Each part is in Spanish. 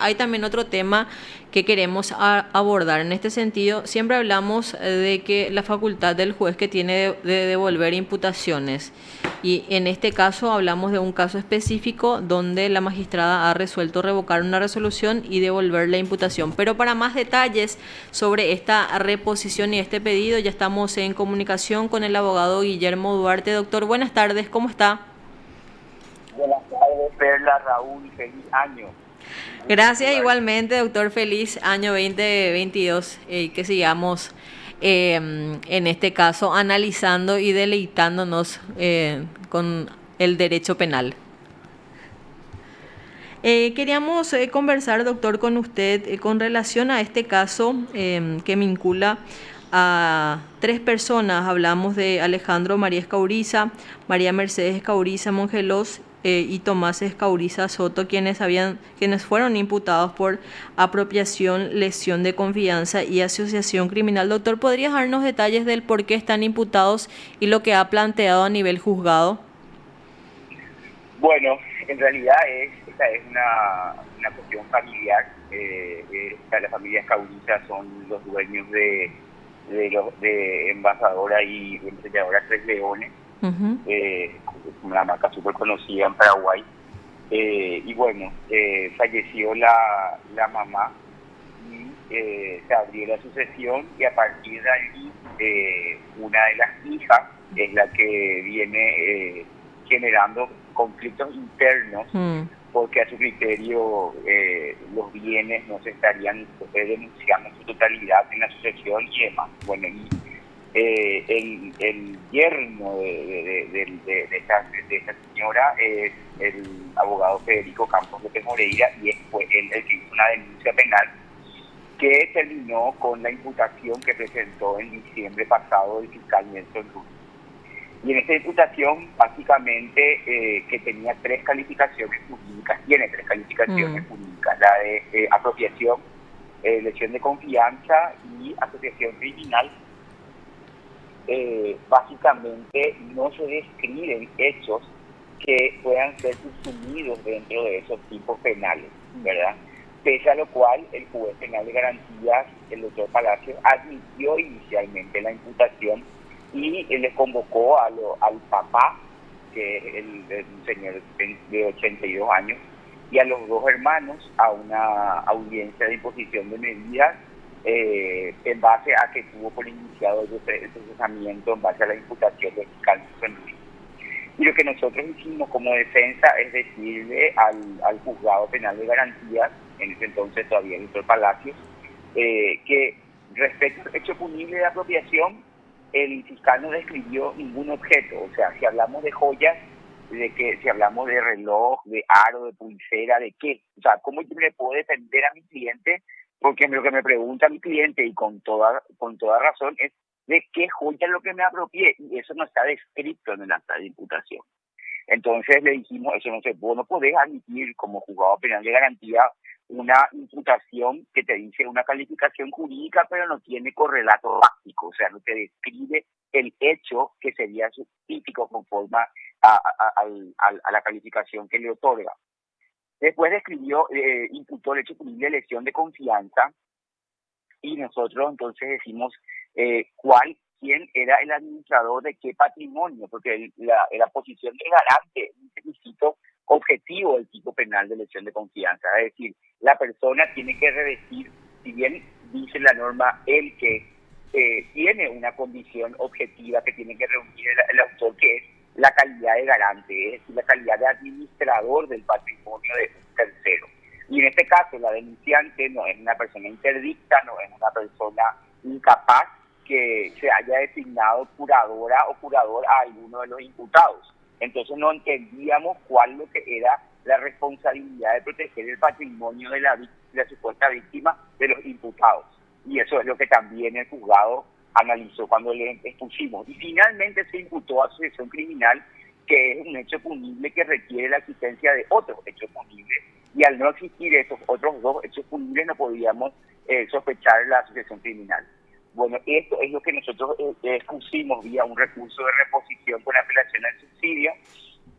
Hay también otro tema que queremos abordar. En este sentido, siempre hablamos de que la facultad del juez que tiene de devolver imputaciones. Y en este caso hablamos de un caso específico donde la magistrada ha resuelto revocar una resolución y devolver la imputación. Pero para más detalles sobre esta reposición y este pedido, ya estamos en comunicación con el abogado Guillermo Duarte. Doctor, buenas tardes, ¿cómo está? Buenas tardes, Perla, Raúl, feliz año. Un gusto Gracias saludarte. igualmente, doctor. Feliz año 2022. Que sigamos, en este caso, analizando y deleitándonos con el derecho penal. Queríamos conversar, doctor, con usted con relación a este caso que vincula a tres personas. Hablamos de Alejandro María Escauriza, María Mercedes Escauriza Mongelos y Tomás Escauriza Soto, quienes fueron imputados por apropiación, lesión de confianza y asociación criminal. Doctor, ¿podrías darnos detalles del por qué están imputados y lo que ha planteado a nivel juzgado? Bueno, en realidad esta es una cuestión familiar. La familia Escauriza son los dueños de Envasadora y Embolladora Tres Leones, Ujú. una marca súper conocida en Paraguay. Y bueno, falleció la mamá y se abrió la sucesión y a partir de allí una de las hijas es la que viene generando conflictos internos Mm. porque a su criterio los bienes no se estarían denunciando en su totalidad en la sucesión y demás. Bueno, y el yerno de esta señora es el abogado Federico Campos López Moreira y fue él el que hizo una denuncia penal que terminó con la imputación que presentó en diciembre pasado el fiscal Nelson Ruz. Y en esta imputación, básicamente, que tenía tres calificaciones jurídicas, tiene tres calificaciones Mm. jurídicas, la de apropiación, lesión de confianza y asociación criminal. Básicamente no se describen hechos que puedan ser subsumidos dentro de esos tipos penales, ¿verdad? Pese a lo cual, el juez penal de garantías, el doctor Palacio, admitió inicialmente la imputación y le convocó al papá, que es un señor de 82 años, y a los dos hermanos a una audiencia de imposición de medidas en base a que tuvo por iniciado el procesamiento en base a la imputación del fiscal Nelson Ruiz. Y lo que nosotros hicimos como defensa es decirle al juzgado penal de garantías, en ese entonces todavía el doctor Palacios, que respecto al hecho punible de apropiación, el fiscal no describió ningún objeto. O sea, si hablamos de joyas, si hablamos de reloj, de aro, de pulsera, ¿de qué? O sea, ¿cómo yo le puedo defender a mi cliente? Porque lo que me pregunta mi cliente, y con toda razón, es de qué joya es lo que me apropié, y eso no está descrito en el acta de imputación. Entonces le dijimos, eso no se puede, no podés admitir como juzgado penal de garantía una imputación que te dice una calificación jurídica, pero no tiene correlato básico, o sea, no te describe el hecho que sería su típico conforme a la calificación que le otorga. Después describió, imputó el hecho punible de lesión de confianza, y nosotros entonces decimos quién era el administrador de qué patrimonio, porque la posición de garante es un requisito objetivo del tipo penal de lesión de confianza. Es decir, la persona tiene que revestir, si bien dice la norma, el que tiene una condición objetiva que tiene que reunir el autor, que es la calidad de garante, es decir, la calidad de administrador del patrimonio de un tercero. Y en este caso, la denunciante no es una persona interdicta, no es una persona incapaz que se haya designado curadora o curador a alguno de los imputados. Entonces no entendíamos cuál lo que era la responsabilidad de proteger el patrimonio de la supuesta víctima de los imputados. Y eso es lo que también el juzgado analizó cuando le expusimos. Y finalmente se imputó asociación criminal, que es un hecho punible que requiere la existencia de otros hechos punibles, y al no existir esos otros dos hechos punibles no podíamos sospechar la asociación criminal. Bueno, esto es lo que nosotros expusimos vía un recurso de reposición con apelación al subsidio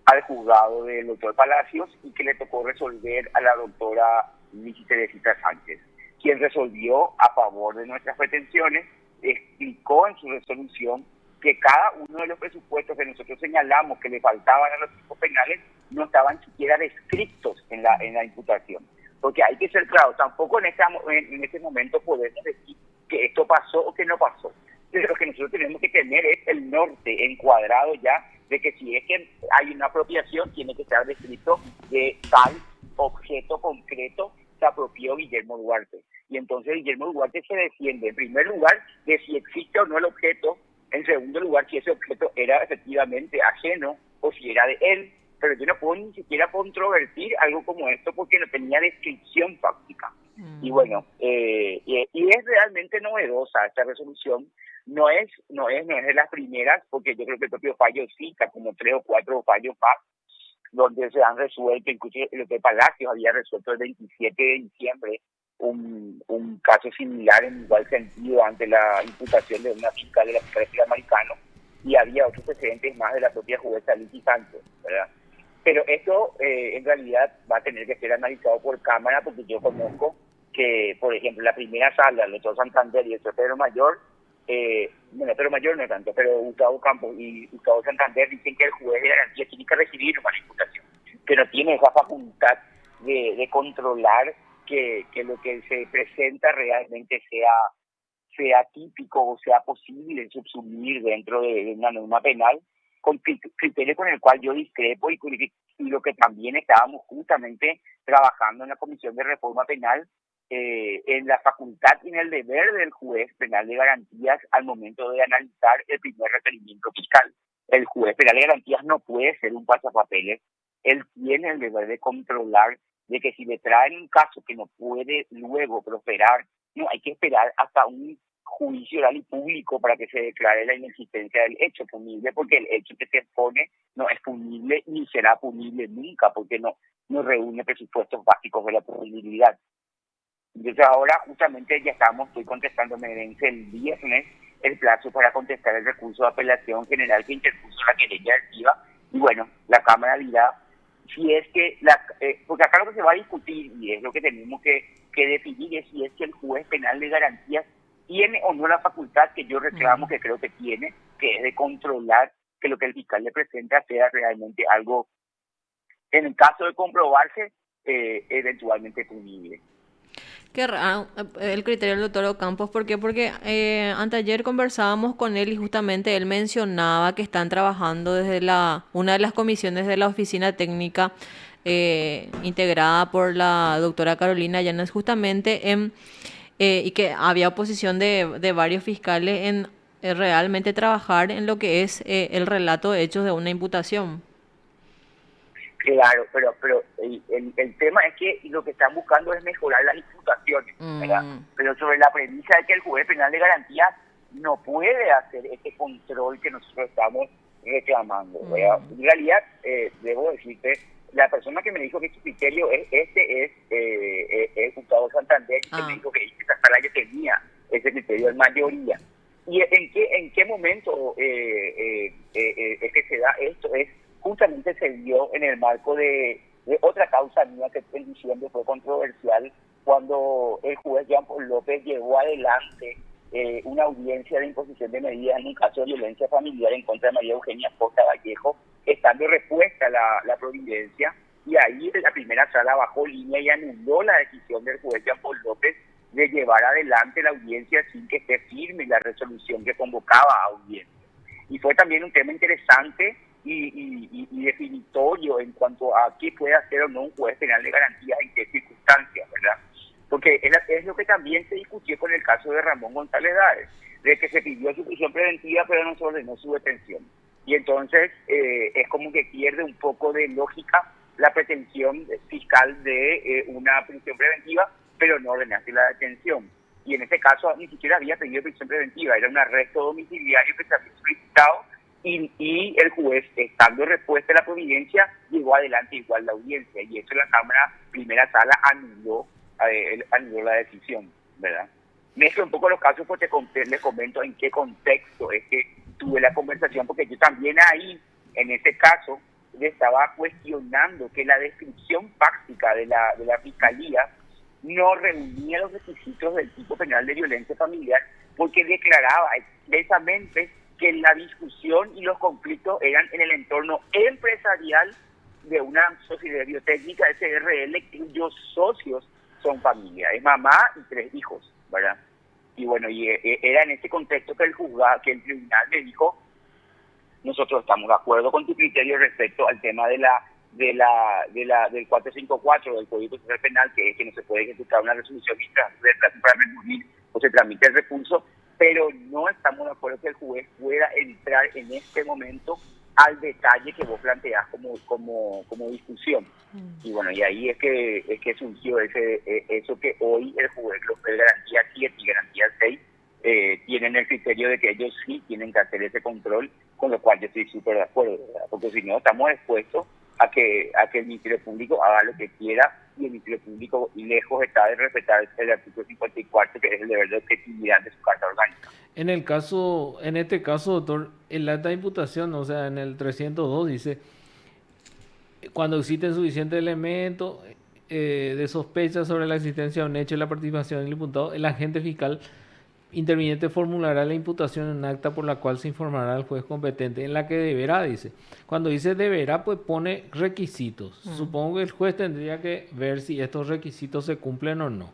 al juzgado del doctor Palacios, y que le tocó resolver a la doctora Lizy Teresita Sánchez, quien resolvió a favor de nuestras pretensiones, explicó en su resolución que cada uno de los presupuestos que nosotros señalamos que le faltaban a los tipos penales no estaban siquiera descritos en la imputación. Porque hay que ser claro, tampoco en este momento podemos decir que esto pasó o que no pasó. Pero lo que nosotros tenemos que tener es el norte encuadrado ya de que si es que hay una apropiación, tiene que estar descrito de tal objeto concreto se apropió Guillermo Duarte. Y entonces Guillermo Duarte se defiende, en primer lugar, de si existe o no el objeto, en segundo lugar, si ese objeto era efectivamente ajeno o si era de él, pero yo no puedo ni siquiera controvertir algo como esto porque no tenía descripción fáctica. Y bueno, y es realmente novedosa esta resolución. No es de las primeras, porque yo creo que el propio fallo cita como 3 o 4 fallos más, donde se han resuelto, incluso lo que Palacios había resuelto el 27 de diciembre, un caso similar en igual sentido ante la imputación de una fiscal de la Fiscalía Americana, y había otros precedentes más de la propia jueza Lizy Sánchez, ¿verdad? Pero esto en realidad va a tener que ser analizado por Cámara, porque yo conozco que, por ejemplo, la primera sala, el doctor Santander y el doctor Pedro Mayor, bueno, Pedro Mayor no tanto, pero Gustavo Campos y Gustavo Santander dicen que el juez de garantía tiene que recibir una imputación, que no tiene esa facultad de controlar que lo que se presenta realmente sea típico o sea posible subsumir dentro de una norma penal, con criterio con el cual yo discrepo y lo que también estábamos justamente trabajando en la Comisión de Reforma Penal, en la facultad y en el deber del juez penal de garantías al momento de analizar el primer requerimiento fiscal. El juez penal de garantías no puede ser un pasapapeles, él tiene el deber de controlar de que si le traen un caso que no puede luego prosperar, no hay que esperar hasta un juicio oral y público para que se declare la inexistencia del hecho punible, porque el hecho que se expone no es punible ni será punible nunca, porque no reúne presupuestos básicos de la punibilidad. Entonces ahora justamente estoy contestando, me vence el viernes el plazo para contestar el recurso de apelación general que interpuso la querella activa, y bueno, la Cámara dirá si es que, porque acá lo que se va a discutir, y es lo que tenemos que definir, es si es que el juez penal de garantías tiene o no la facultad que yo reclamo, que creo que tiene, que es de controlar que lo que el fiscal le presenta sea realmente algo, en el caso de comprobarse, eventualmente punible. Qué raro el criterio del doctor Ocampos. ¿Por qué? Porque anteayer conversábamos con él y justamente él mencionaba que están trabajando desde una de las comisiones de la oficina técnica integrada por la doctora Carolina Llanes, justamente y que había oposición de varios fiscales en realmente trabajar en lo que es el relato de hechos de una imputación. Claro, pero el tema es que lo que están buscando es mejorar las imputaciones, ¿verdad? Pero sobre la premisa de que el juez penal de garantías no puede hacer ese control que nosotros estamos reclamando, ¿verdad? En realidad, debo decirte, la persona que me dijo que su criterio es Gustavo Santander, que me dijo que esta sala ya tenía ese criterio en mayoría. ¿Y en qué momento es que se da esto? Justamente se dio en el marco de otra causa mía que en diciembre fue controversial, cuando el juez Jean Paul López llevó adelante una audiencia de imposición de medidas en un caso de violencia familiar en contra de María Eugenia Costa Vallejo, estando repuesta la providencia, y ahí la primera sala bajó línea y anuló la decisión del juez Jean Paul López de llevar adelante la audiencia sin que esté firme la resolución que convocaba a audiencia. Y fue también un tema interesante y definitorio en cuanto a qué puede hacer o no un juez penal de garantías en qué circunstancias, ¿verdad? Porque es lo que también se discutió con el caso de Ramón González Dáez, de que se pidió su prisión preventiva pero no se ordenó su detención. Y entonces es como que pierde un poco de lógica la pretensión fiscal de una prisión preventiva, pero no ordenaste la detención. Y en este caso ni siquiera había pedido prisión preventiva, era un arresto domiciliario que se había solicitado, y el juez, estando en respuesta a la providencia, llevó adelante igual la audiencia, y eso la Cámara Primera Sala anuló la decisión, ¿verdad? Mezclo un poco los casos porque les comento en qué contexto es que tuve la conversación, porque yo también ahí, en ese caso, le estaba cuestionando que la descripción fáctica de la Fiscalía no reunía los requisitos del tipo penal de violencia familiar porque declaraba expresamente que la discusión y los conflictos eran en el entorno empresarial de una sociedad biotécnica SRL cuyos socios son familia, es mamá y 3 hijos, ¿verdad? Y bueno, era en ese contexto que que el tribunal me dijo: nosotros estamos de acuerdo con tu criterio respecto al tema del 454 del Código Procesal Penal, que es que no se puede ejecutar una resolución mientras se trate para recurrir o se tramite el recurso, pero no estamos de acuerdo que el juez pueda entrar en este momento al detalle que vos planteás como discusión. Y bueno, y ahí es que surgió eso que hoy el juez, los de garantía 7 y garantía 6, tienen el criterio de que ellos sí tienen que hacer ese control, con lo cual yo estoy súper de acuerdo, ¿verdad? Porque si no, estamos expuestos a que el Ministerio Público haga lo que quiera, y el Ministerio Público lejos está de respetar el artículo 54, que es el deber de objetividad de su carta orgánica. En este caso, doctor, el acta de imputación, o sea, en el 302 dice: cuando existen suficientes elementos de sospecha sobre la existencia de un hecho y la participación del imputado, el agente fiscal interviniente formulará la imputación en un acta por la cual se informará al juez competente, en la que deberá, dice. Cuando dice deberá, pues pone requisitos. Supongo que el juez tendría que ver si estos requisitos se cumplen o no.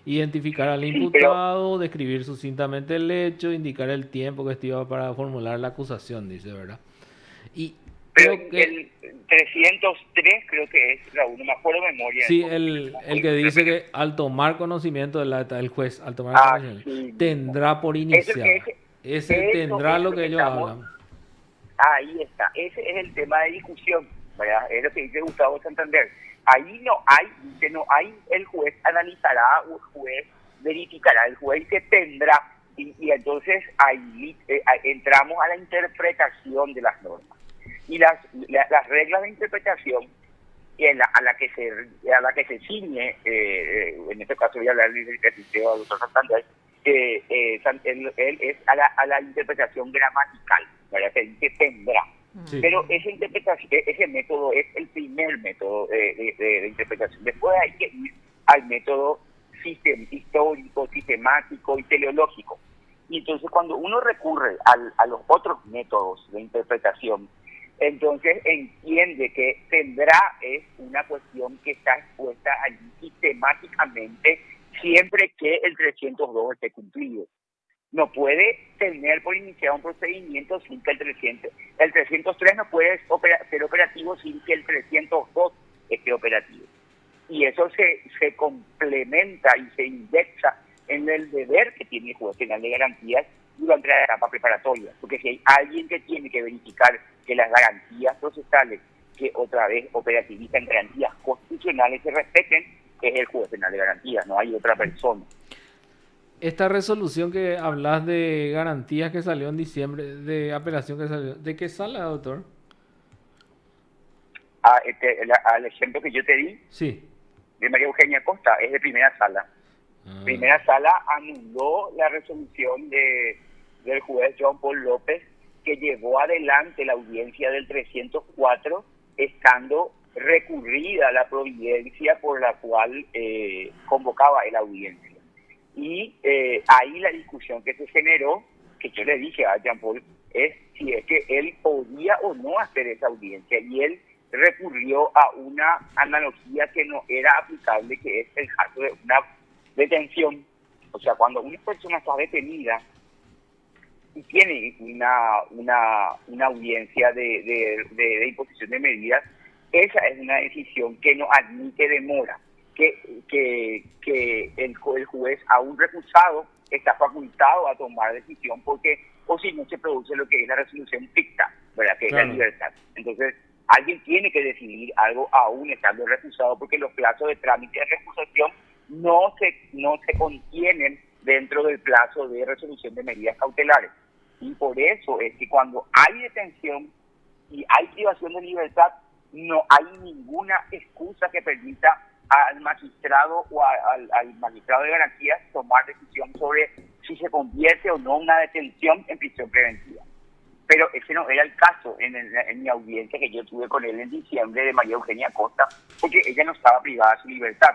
Identificar al imputado, describir sucintamente el hecho, indicar el tiempo que estima para formular la acusación, dice, ¿verdad? Y pero el 303 creo que es, Raúl, no me acuerdo de memoria. Sí, el que dice que al tomar conocimiento del acta, el juez, al tomar conocimiento, sí, tendrá por iniciar. Ese tendrá lo que ellos hablan. Ahí está, ese es el tema de discusión, ¿verdad? Es lo que dice Gustavo Santander. Ahí no hay, el juez analizará o el juez verificará, el juez que tendrá, y entonces ahí entramos a la interpretación de las normas. Y las reglas de interpretación a la que se ciñe, en este caso voy a hablar del ejercicio del doctor Santander, él es a la interpretación gramatical, ¿verdad? Se dice tendrá. Sí. Pero esa interpretación, ese método es el primer método de interpretación. Después hay que ir al método histórico, sistemático y teleológico. Y entonces cuando uno recurre a los otros métodos de interpretación, entonces entiende que tendrá es una cuestión que está expuesta allí sistemáticamente siempre que el 302 esté cumplido. No puede tener por iniciar un procedimiento sin que el 303 no puede ser operativo sin que el 302 esté operativo. Y eso se complementa y se indexa en el deber que tiene el juez penal de garantías durante la etapa preparatoria, porque si hay alguien que tiene que verificar que las garantías procesales, que otra vez operativizan garantías constitucionales, se respeten, es el juez penal de garantías, no hay otra persona. Esta resolución que hablas de garantías que salió en diciembre, de apelación que salió, ¿de qué sala, doctor? Al ejemplo que yo te di, sí, de María Eugenia Costa, es de primera sala. Primera sala anuló la resolución del juez John Paul López, que llevó adelante la audiencia del 304, estando recurrida la providencia por la cual convocaba la audiencia. Y ahí la discusión que se generó, que yo le dije a Jean Paul, es si es que él podía o no hacer esa audiencia, y él recurrió a una analogía que no era aplicable, que es el caso de una detención. O sea, cuando una persona está detenida y tiene una audiencia de imposición de medidas, esa es una decisión que no admite demora, que el juez, aún recusado, está facultado a tomar decisión, porque o si no se produce lo que es la resolución ficta, ¿verdad? Que claro, es la libertad. Entonces, alguien tiene que decidir algo aún estando recusado, porque los plazos de trámite de recusación no se contienen dentro del plazo de resolución de medidas cautelares. Y por eso es que cuando hay detención y hay privación de libertad, no hay ninguna excusa que permita al magistrado o al magistrado de garantías tomar decisión sobre si se convierte o no una detención en prisión preventiva. Pero ese no era el caso en mi audiencia que yo tuve con él en diciembre de María Eugenia Costa, porque ella no estaba privada de su libertad.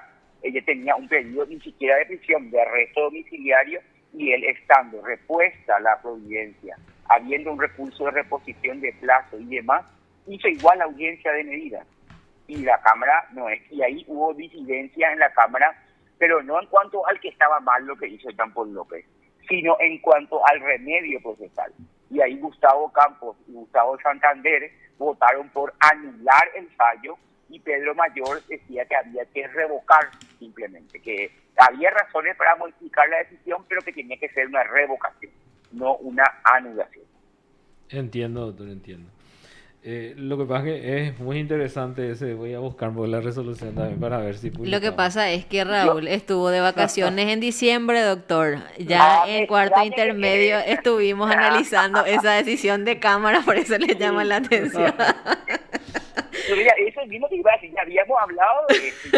ella tenía un pedido ni siquiera de prisión, de arresto domiciliario, y él estando repuesta la providencia, habiendo un recurso de reposición de plazo y demás, hizo igual la audiencia de medida. Y la Cámara no es, y ahí hubo disidencia en la Cámara, pero no en cuanto al que estaba mal lo que hizo Jean Paul López, sino en cuanto al remedio procesal. Y ahí Gustavo Campos y Gustavo Santander votaron por anular el fallo, y Pedro Mayor decía que había que revocar simplemente, que había razones para modificar la decisión, pero que tenía que ser una revocación, no una anulación. Entiendo, doctor, entiendo. Lo que pasa es que es muy interesante ese, voy a buscar la resolución también para ver si Lo que publicamos. pasa es que Raúl estuvo de vacaciones en diciembre, doctor. Ya en cuarto intermedio estuvimos analizando esa decisión de Cámara, por eso le llama la atención. Mira, eso mismo que iba a decir, ya habíamos hablado de eso,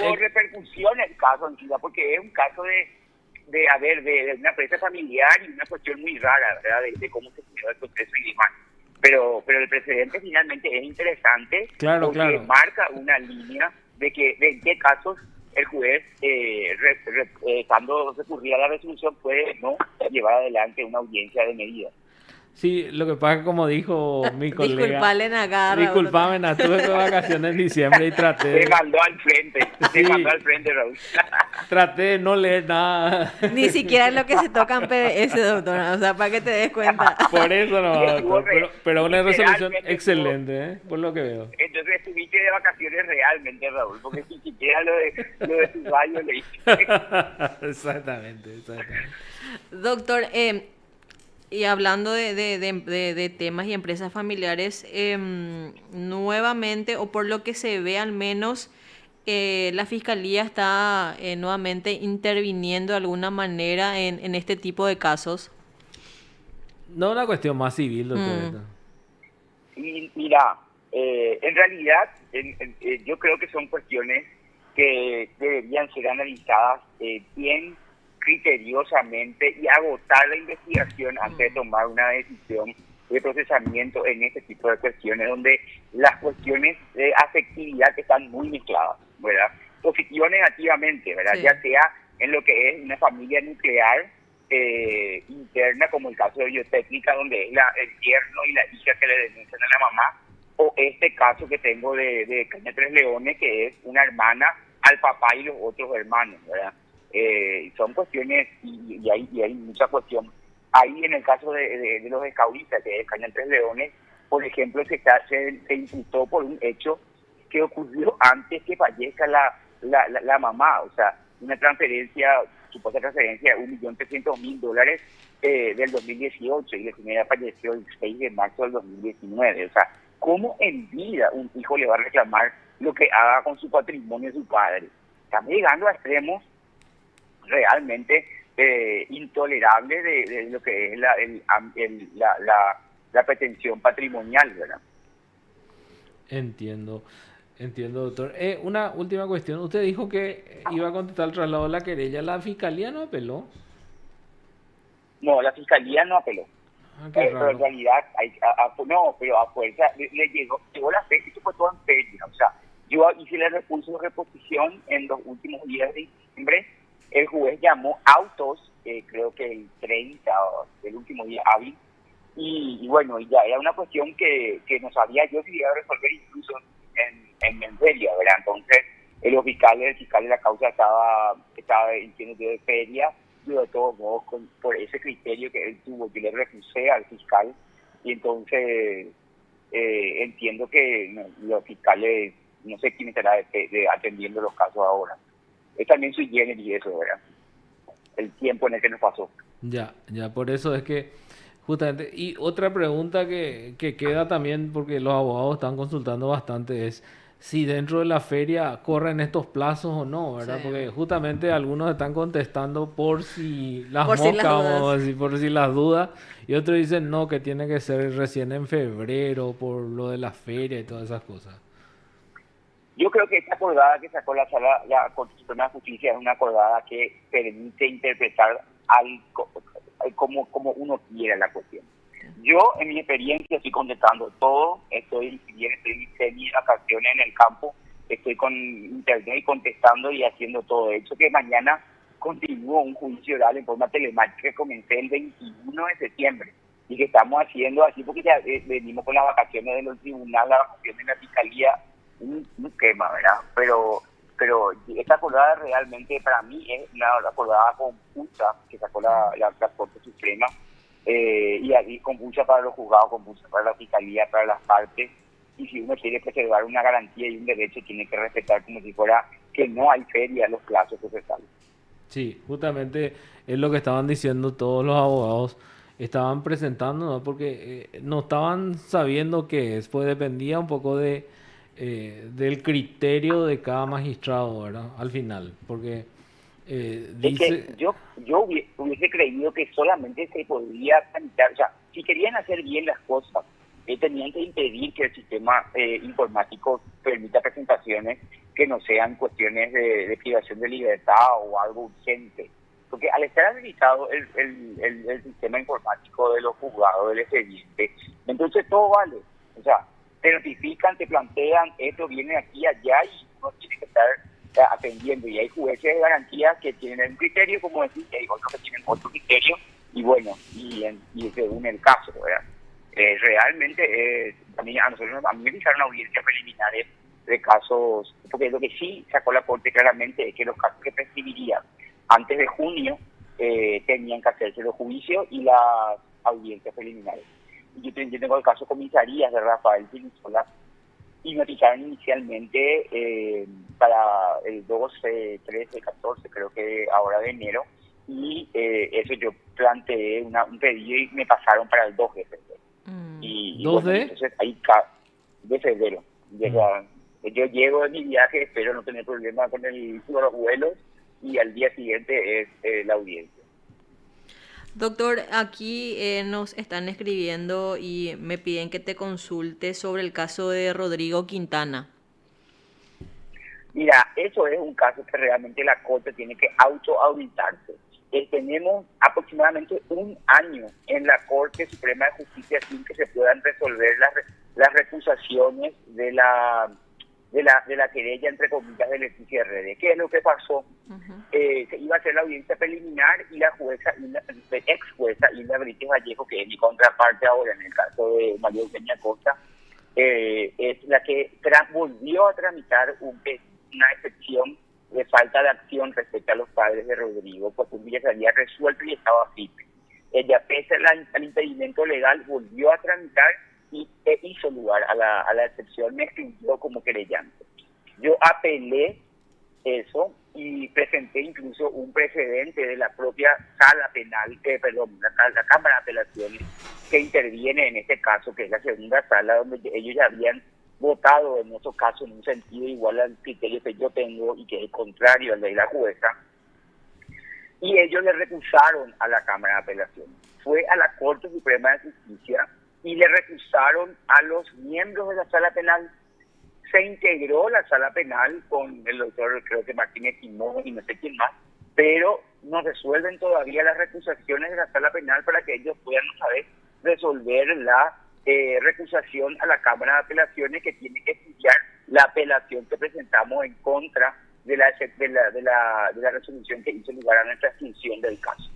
hubo repercusión en el caso en Chile, porque es un caso de una empresa familiar y una cuestión muy rara, ¿verdad? De cómo se generó el proceso y demás. Pero el precedente finalmente es interesante, Claro, porque claro. marca una línea de en qué casos el juez, cuando recurría a la resolución, puede no llevar adelante una audiencia de medida. Sí, lo que pasa es que como dijo mi colega, Disculpale acá, Raúl. disculpame, no, tuve de vacaciones en diciembre y Te mandó al frente, Sí. Raúl. traté de no leer nada. Ni siquiera es lo que se toca en PBS, doctor. O sea, para que te des cuenta. Por eso no, Estuvo doctor, pero una resolución literalmente excelente, ¿eh? Por lo que veo. Entonces estuviste de vacaciones realmente, Raúl, porque ni siquiera lo de tus rayos leíste. Exactamente. Doctor, y hablando de temas y empresas familiares, nuevamente, o por lo que se ve al menos, la Fiscalía está nuevamente interviniendo de alguna manera en este tipo de casos. No una cuestión más civil, doctor. Y mira, en realidad yo creo que son cuestiones que deberían ser analizadas bien criteriosamente y agotar la investigación antes de tomar una decisión de procesamiento en este tipo de cuestiones, donde las cuestiones de afectividad están muy mezcladas, ¿verdad? Positiva o negativamente, ¿verdad? Sí. Ya sea en lo que es una familia nuclear interna, como el caso de Biotécnica, donde es el yerno y la hija que le denuncian a la mamá, o este caso que tengo de Caña Tres Leones, que es una hermana al papá y los otros hermanos, ¿verdad? Son cuestiones, y hay mucha cuestión. Ahí en el caso de los escauristas, que es Caña Tres Leones, por ejemplo, se imputó por un hecho que ocurrió antes que fallezca la mamá, o sea, una supuesta transferencia de $1.300.000 del 2018, y la señora falleció el 6 de marzo del 2019. O sea, ¿cómo en vida un hijo le va a reclamar lo que haga con su patrimonio de su padre? Estamos llegando a extremos realmente intolerables de lo que es la pretensión patrimonial, ¿verdad? Entiendo, doctor. Una última cuestión. Usted dijo que iba a contestar el traslado de la querella. ¿La fiscalía no apeló? No, la fiscalía no apeló. Qué Pero en raro. realidad, pero a fuerza le llegó la fecha, esto fue todo en feria. O sea, yo hice el recurso de reposición en los últimos días de diciembre. El juez llamó autos, creo que el 30, el último día hábil, y bueno, ya era una cuestión que no sabía yo si iba a resolver incluso en feria, ¿verdad? Entonces, el fiscal de la causa estaba entiendo yo, de feria. Yo de todos modos, por ese criterio que él tuvo, yo le refusé al fiscal, y entonces entiendo que los fiscales, no sé quién estará atendiendo los casos ahora. Es también sui generis y eso, ¿verdad? El tiempo en el que nos pasó. Ya, por eso es que justamente, y otra pregunta que queda también, porque los abogados están consultando bastante, es si dentro de la feria corren estos plazos o no, ¿verdad? Sí. Porque justamente algunos están contestando por si las Por si las moscas, dudas. vamos a decir, por si las dudas, y otros dicen no, que tiene que ser recién en febrero por lo de la feria y todas esas cosas. Yo creo que esta acordada que sacó la Corte Suprema de Justicia es una acordada que permite interpretar como uno quiera la cuestión. Yo, en mi experiencia, estoy contestando todo, estoy en mis vacaciones en el campo, estoy con internet y contestando y haciendo todo eso, que mañana continúo un juicio oral en forma telemática que comencé el 21 de septiembre y que estamos haciendo así porque ya venimos con las vacaciones de los tribunales, las vacaciones de la fiscalía, un tema, ¿verdad? Pero esta acordada realmente para mí es una acordada confusa que sacó la Corte Suprema, y confusa para los juzgados, confusa para la fiscalía, para las partes. Y si uno quiere preservar una garantía y un derecho, tiene que respetar como si fuera que no hay feria los plazos procesales. Sí, justamente es lo que estaban diciendo todos los abogados. Estaban presentando, ¿no? Porque no estaban sabiendo qué es, pues dependía un poco del criterio de cada magistrado, ¿verdad? Al final, porque Es que dice, yo hubiese creído que solamente se podría tramitar, o sea, si querían hacer bien las cosas, tenían que impedir que el sistema informático permita presentaciones que no sean cuestiones de privación de libertad o algo urgente. Porque al estar habilitado el sistema informático de los juzgados, del expediente, entonces todo vale. O sea, te notifican, te plantean, esto viene aquí, allá, y uno tiene que estar atendiendo. Y hay jueces de garantía que tienen un criterio, como decir, y hay otros que tienen otro criterio, y bueno, y según el caso, ¿verdad? Realmente, a mí me fijaron audiencias preliminares de casos, porque lo que sí sacó la Corte claramente es que los casos que prescribirían antes de junio tenían que hacerse los juicios y las audiencias preliminares. Y yo tengo el caso comisarías de Rafael Pinizola, y notificaron inicialmente para el 12, 13, 14, creo que ahora de enero, y eso yo planteé un pedido y me pasaron para el 2 de febrero. Y ¿dos bueno, de? entonces ahí de febrero. Yo llego de mi viaje, espero no tener problemas con los vuelos, y al día siguiente es la audiencia. Doctor, aquí nos están escribiendo y me piden que te consulte sobre el caso de Rodrigo Quintana. Mira, eso es un caso que realmente la Corte tiene que autoauditarse. Tenemos aproximadamente un año en la Corte Suprema de Justicia sin que se puedan resolver las recusaciones de la querella, entre comillas, de Leticia Redes. ¿Qué es lo que pasó? Se iba a hacer la audiencia preliminar y la jueza, ex jueza Hilda Brites Vallejo, que es mi contraparte ahora en el caso de María Eugenia Costa, es la que volvió a tramitar una excepción de falta de acción respecto a los padres de Rodrigo, porque ya se había resuelto y estaba firme. Ella, pese al impedimento legal, volvió a tramitar y hizo lugar a la excepción, me escribió como querellante. Yo apelé eso y presenté incluso un precedente de la propia sala penal, la Cámara de Apelaciones, que interviene en este caso, que es la segunda sala, donde ellos ya habían votado en otro caso en un sentido igual al criterio que yo tengo y que es contrario al de la jueza, y ellos le recusaron a la Cámara de Apelaciones. Fue a la Corte Suprema de Justicia y le recusaron a los miembros de la sala penal. Se integró la sala penal con el doctor, creo que Martínez Timón y no sé quién más, pero no resuelven todavía las recusaciones de la sala penal para que ellos puedan, otra vez, resolver la recusación a la Cámara de Apelaciones, que tiene que estudiar la apelación que presentamos en contra de la resolución que hizo lugar a nuestra extinción del caso.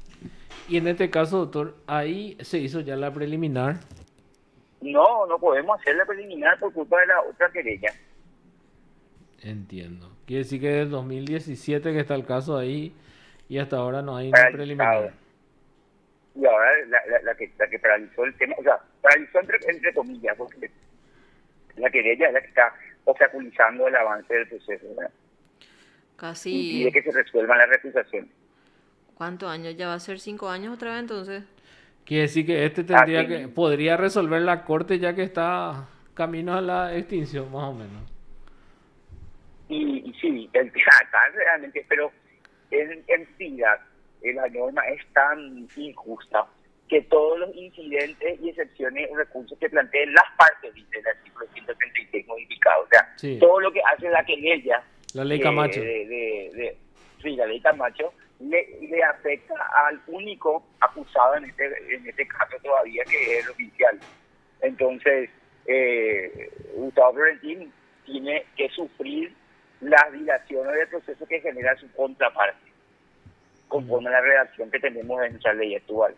Y en este caso, doctor, ahí se hizo ya la preliminar. No podemos hacer la preliminar por culpa de la otra querella. Entiendo. Quiere decir que desde 2017 que está el caso ahí y hasta ahora no hay ni preliminar. Y ahora la que paralizó el tema, o sea, paralizó entre comillas, porque la querella es la que está obstaculizando el avance del proceso, ¿verdad? Casi. Impide que se resuelvan las recusaciones. ¿Cuántos años? ¿Ya va a ser 5 años otra vez entonces? Quiere decir que podría resolver la Corte ya que está camino a la extinción, más o menos. Y sí, acá realmente, pero en realidad la norma es tan injusta que todos los incidentes y excepciones o recursos que planteen las partes, dice el artículo 136 modificado, o sea, sí, todo lo que hace la querella, la ley Camacho, sí, la ley Camacho, le afecta al único acusado en este caso todavía, que es el oficial. Entonces, Gustavo Florentín tiene que sufrir las dilaciones del proceso que genera su contraparte, conforme a la redacción que tenemos en nuestra ley actual.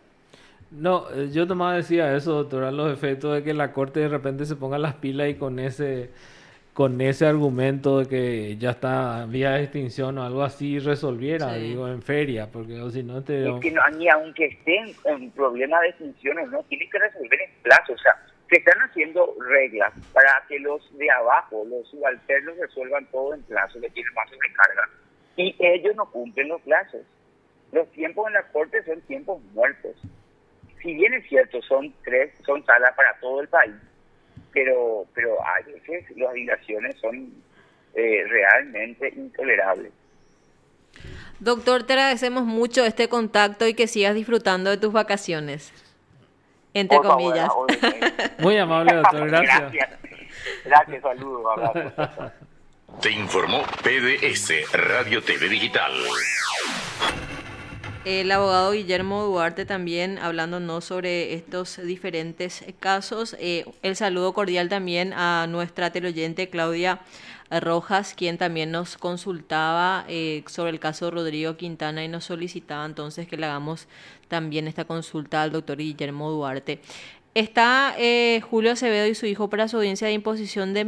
No, yo nomás decía eso, doctor, a los efectos de que la Corte de repente se ponga las pilas y con ese argumento de que ya está en vía de extinción o algo así resolviera, Sí. digo, en feria, porque o si no Es que ni aunque estén en problemas de extinciones, no tienen que resolver en plazo. O sea, se están haciendo reglas para que los de abajo, los subalternos, resuelvan todo en plazo, que tienen más sobrecarga. Y ellos no cumplen los plazos. Los tiempos en la Corte son tiempos muertos. Si bien es cierto, son salas para todo el país, pero a veces las dilaciones son realmente intolerables. Doctor, te agradecemos mucho este contacto y que sigas disfrutando de tus vacaciones, entre Por favor, a comillas. la orden. Muy amable, doctor, gracias. Gracias. Gracias, saludos, abrazo. Te informó PDS Radio TV Digital. El abogado Guillermo Duarte también hablándonos sobre estos diferentes casos. El saludo cordial también a nuestra teleoyente Claudia Rojas, quien también nos consultaba sobre el caso de Rodrigo Quintana y nos solicitaba entonces que le hagamos también esta consulta al doctor Guillermo Duarte. Está Julio Acevedo y su hijo para su audiencia de imposición de